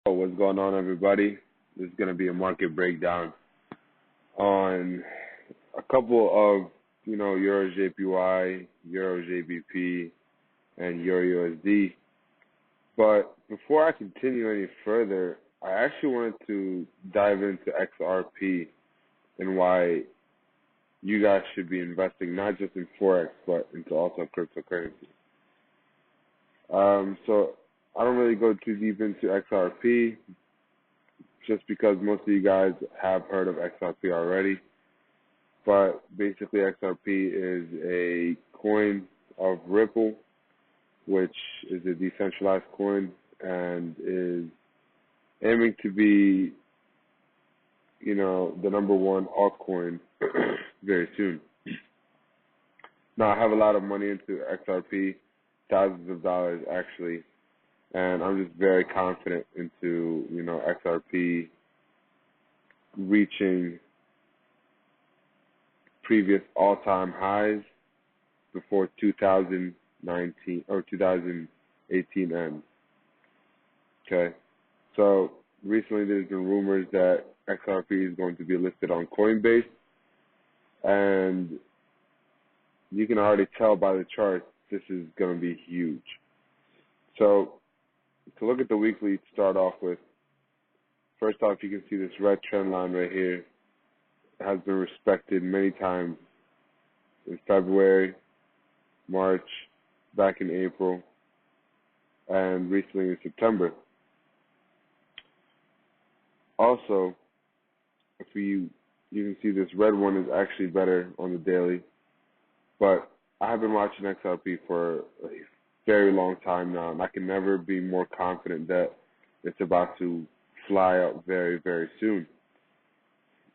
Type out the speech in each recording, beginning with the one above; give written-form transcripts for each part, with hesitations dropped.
What's going on, everybody? This is going to be a market breakdown on a couple of, EURJPY, EURGBP, and EURUSD. But before I continue any further, I actually wanted to dive into XRP and why you guys should be investing not just in Forex, but into also cryptocurrency. So I don't really go too deep into XRP just because most of you guys have heard of XRP already. But basically XRP is a coin of Ripple, which is a decentralized coin and is aiming to be, the number one altcoin very soon. Now, I have a lot of money into XRP, thousands of dollars actually, and I'm just very confident into, XRP reaching previous all-time highs before 2019 or 2018 ends. Okay, so recently there's been rumors that XRP is going to be listed on Coinbase, and you can already tell by the chart this is going to be huge. So to look at the weekly to start off with, first off, you can see this red trend line right here. It has been respected many times in February, March, back in April, and recently in September. Also, if you can see this red one is actually better on the daily, but I have been watching XRP for a very long time now, and I can never be more confident that it's about to fly up very, very soon.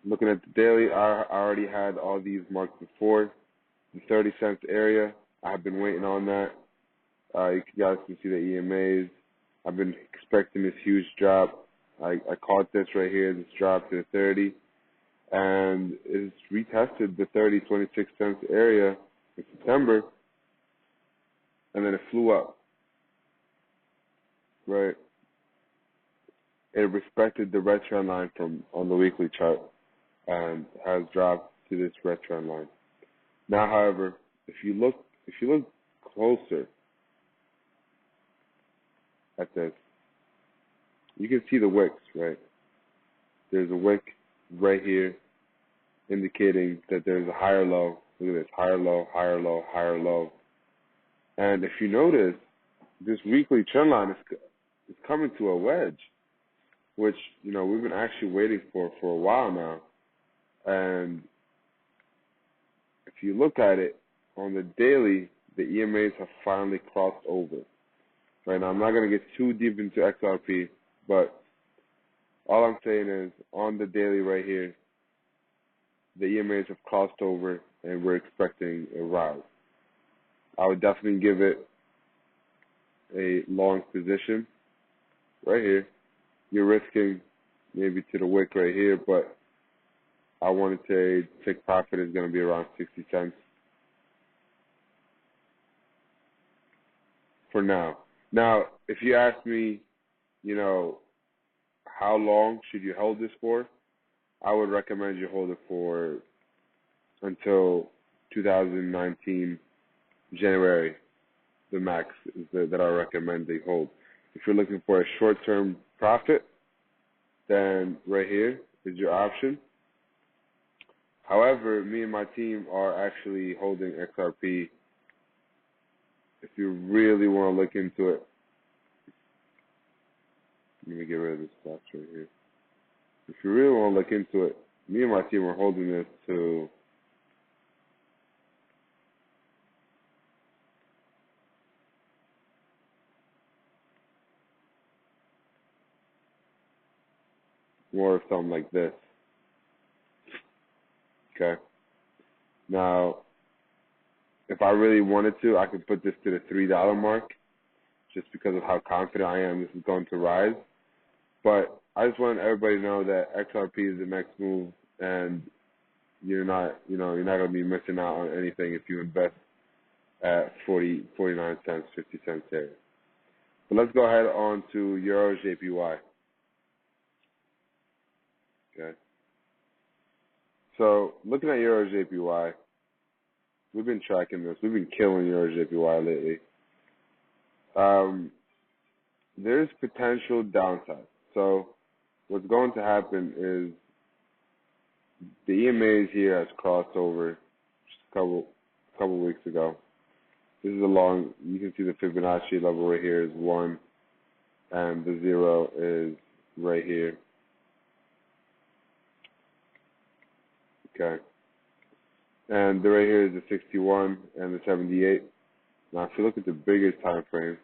Looking at the daily, I already had all these marked before. The 30 cents area, I have been waiting on that. You guys can see the EMAs. I've been expecting this huge drop. I caught this right here, this drop to the 30, and it's retested the 30, 26 cents area in September, and then it flew up, right? It respected the red trend line from on the weekly chart and has dropped to this red trend line. Now, however, if you look closer at this, you can see the wicks, right? There's a wick right here indicating that there's a higher low. Look at this, higher low, higher low, higher low. And if you notice, this weekly trend line is coming to a wedge, which, we've been actually waiting for a while now. And if you look at it on the daily, the EMAs have finally crossed over. Right now, I'm not going to get too deep into XRP, but all I'm saying is on the daily right here, the EMAs have crossed over and we're expecting a rise. I would definitely give it a long position right here. You're risking maybe to the wick right here, but I want to say take profit is going to be around 60 cents for now. Now, if you ask me, how long should you hold this for? I would recommend you hold it for until 2019 January. The max is that I recommend they hold. If you're looking for a short-term profit, then right here is your option. However, me and my team are actually holding XRP. If you really want to look into it, let me get rid of this box right here. If you really want to look into it, me and my team are holding this to more of something like this. Okay. Now, if I really wanted to, I could put this to the $3 mark, just because of how confident I am this is going to rise. But I just want everybody to know that XRP is the next move, and you're not going to be missing out on anything if you invest at 49 cents, 50 cents area. But let's go ahead on to EURJPY. Okay. So looking at EURJPY, we've been tracking this. We've been killing EURJPY lately. There's potential downside. So what's going to happen is the EMAs here has crossed over just a couple weeks ago. This is you can see the Fibonacci level right here is 1, and the 0 is right here. Okay. And the right here is the 61 and the 78. Now, if you look at the bigger time frame,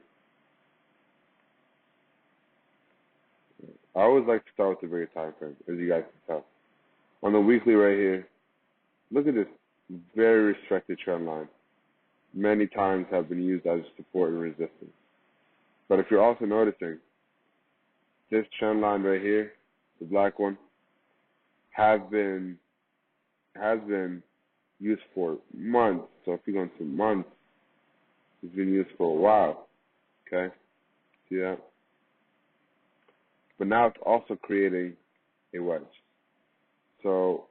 I always like to start with the bigger time frame, as you guys can tell. On the weekly right here, look at this very restricted trend line. Many times have been used as support and resistance. But if you're also noticing, this trend line right here, the black one, has been used for months. So if you go into months, it's been used for a while. Okay? See that? But now it's also creating a wedge. So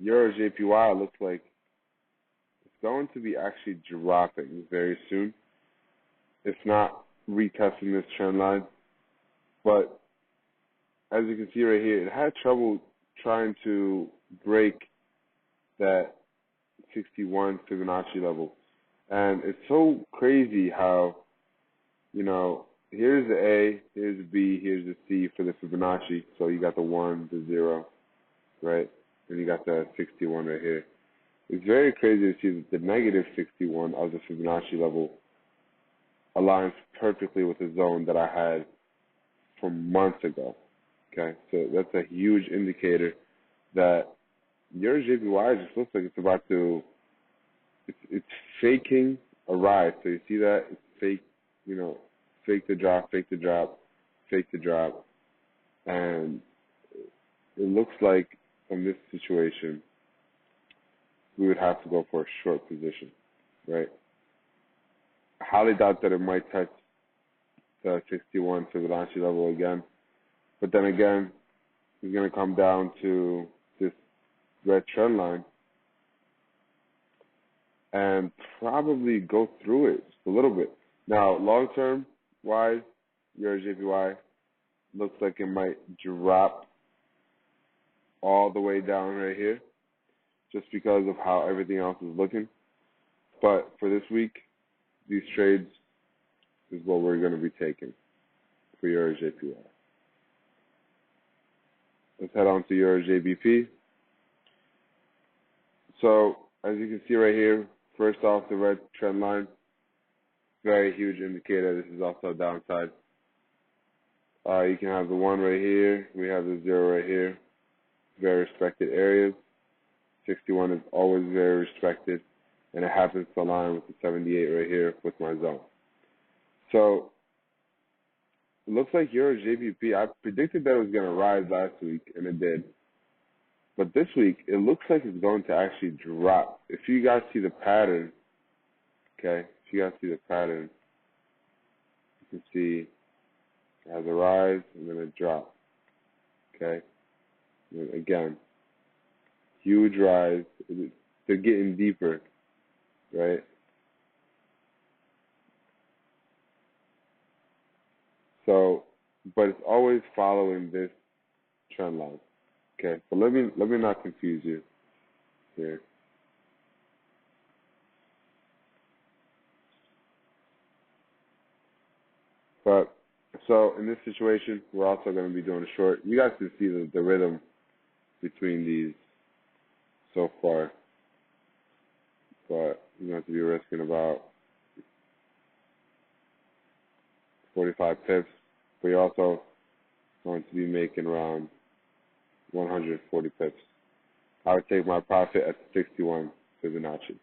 EURJPY looks like it's going to be actually dropping very soon. It's not retesting this trend line, but as you can see right here, it had trouble trying to break that 61 Fibonacci level. And it's so crazy how, here's the A, here's the B, here's the C for the Fibonacci. So you got the 1, the 0, right? And you got the 61 right here. It's very crazy to see that the negative 61 of the Fibonacci level aligns perfectly with the zone that I had from months ago. Okay, so that's a huge indicator that EURJPY just looks like it's about to, it's faking a rise. So you see that? It's fake, fake the drop, fake the drop, fake the drop. And it looks like from this situation, we would have to go for a short position, right? I highly doubt that it might touch the 61 Fibonacci level again. But then again, it's going to come down to this red trend line and probably go through it just a little bit. Now, long-term wise, EURJPY looks like it might drop all the way down right here just because of how everything else is looking. But for this week, these trades is what we're going to be taking for EURJPY. Let's head on to EURGBP. So, as you can see right here, first off, the red trend line, very huge indicator. This is also a downside. You can have the 1 right here. We have the 0 right here. Very respected areas. 61 is always very respected, and it happens to align with the 78 right here with my zone. So, it looks like EURJPY, I predicted that it was going to rise last week, and it did. But this week, it looks like it's going to actually drop. If you guys see the pattern, okay, if you guys see the pattern, you can see it has a rise and then a drop, okay? And again, huge rise. They're getting deeper, right? So, but it's always following this trend line. Okay, so let me not confuse you here. But so in this situation, we're also going to be doing a short. You guys can see the rhythm between these so far, but you're going to be risking about 45 pips, but you're also going to be making around 140 pips. I would take my profit at 61 Fibonacci.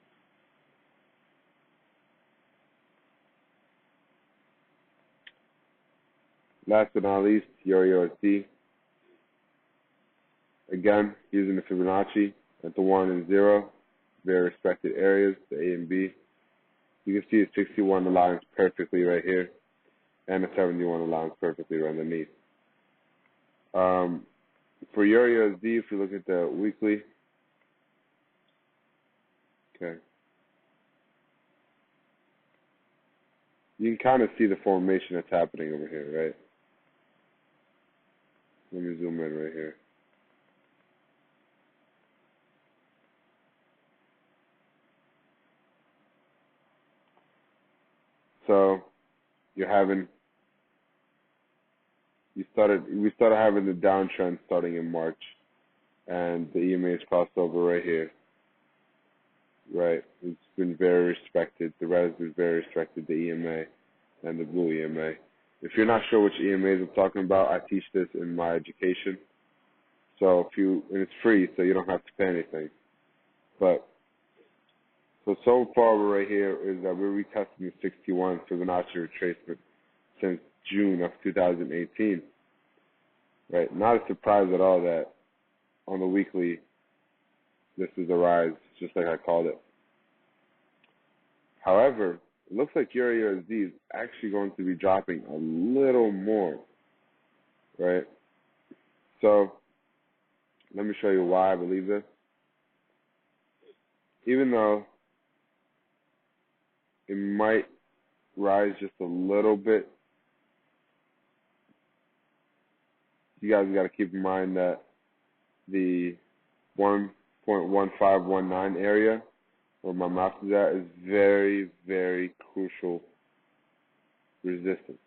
Last but not least, EURUSD. Again, using the Fibonacci at the 1 and 0, very respected areas, the A and B. You can see the 61 aligns perfectly right here, and the 71 aligns perfectly right underneath. For EURUSD, if you look at the weekly, okay, you can kind of see the formation that's happening over here, right? Let me zoom in right here. So we started having the downtrend starting in March, and the EMA is crossed over right here, right? It's been very respected. The red has been very respected, the EMA and the blue EMA. If you're not sure which EMAs I'm talking about, I teach this in my education. So and it's free, so you don't have to pay anything. But so far we're right here is that we're retesting the 61 Fibonacci retracement since June of 2018. Right? Not a surprise at all that on the weekly this is a rise, just like I called it. However, it looks like EURUSD is actually going to be dropping a little more, right? So let me show you why I believe this. Even though it might rise just a little bit, you guys got to keep in mind that the 1.1519 area where my mouse is at is very, very crucial resistance,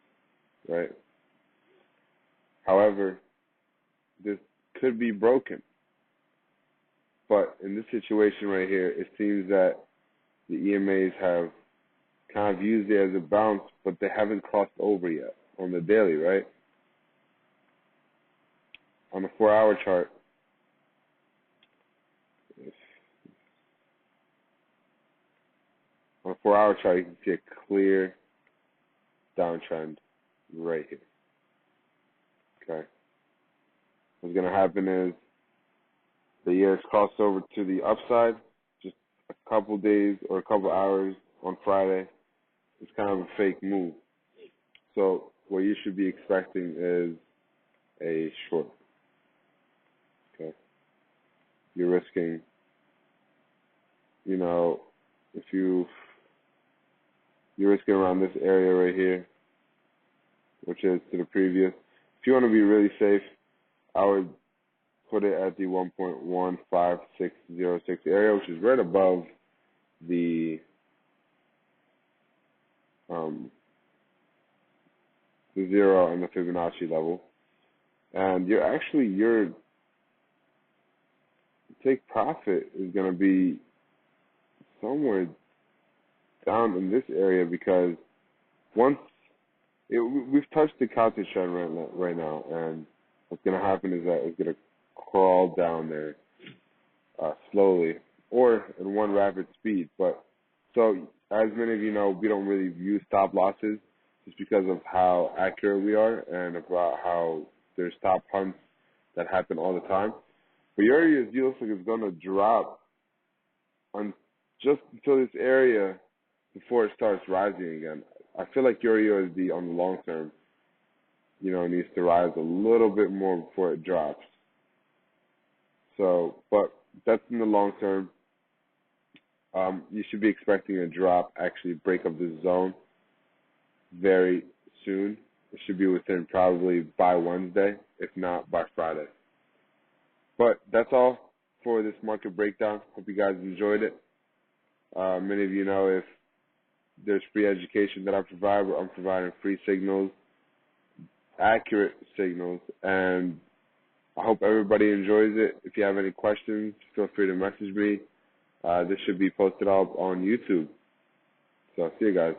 right? However, this could be broken. But in this situation right here, it seems that the EMAs have kind of used it as a bounce, but they haven't crossed over yet on the daily, right? On the 4-hour chart, you can see a clear downtrend right here. Okay. What's going to happen is the year is crossed over to the upside, just a couple days or a couple hours on Friday. It's kind of a fake move. So what you should be expecting is a short. Okay. You're risking, if you're risking around this area right here, which is to the previous. If you want to be really safe, I would put it at the 1.15606 area, which is right above the zero and the Fibonacci level. And your take profit is going to be somewhere down in this area, because we've touched the counter trend right now, and what's going to happen is that it's going to crawl down there slowly or in one rapid speed. But so as many of you know, we don't really view stop losses just because of how accurate we are and about how there's stop hunts that happen all the time. But EURUSD looks like it's going to drop just until this area before it starts rising again. I feel like EURUSD on the long term, needs to rise a little bit more before it drops. So, but that's in the long term. You should be expecting a drop, actually break of this zone very soon. It should be within probably by Wednesday, if not by Friday. But that's all for this market breakdown. Hope you guys enjoyed it. Many of you know, if there's free education that I provide, where I'm providing free signals, accurate signals, and I hope everybody enjoys it. If you have any questions, feel free to message me. This should be posted up on YouTube. So see you guys.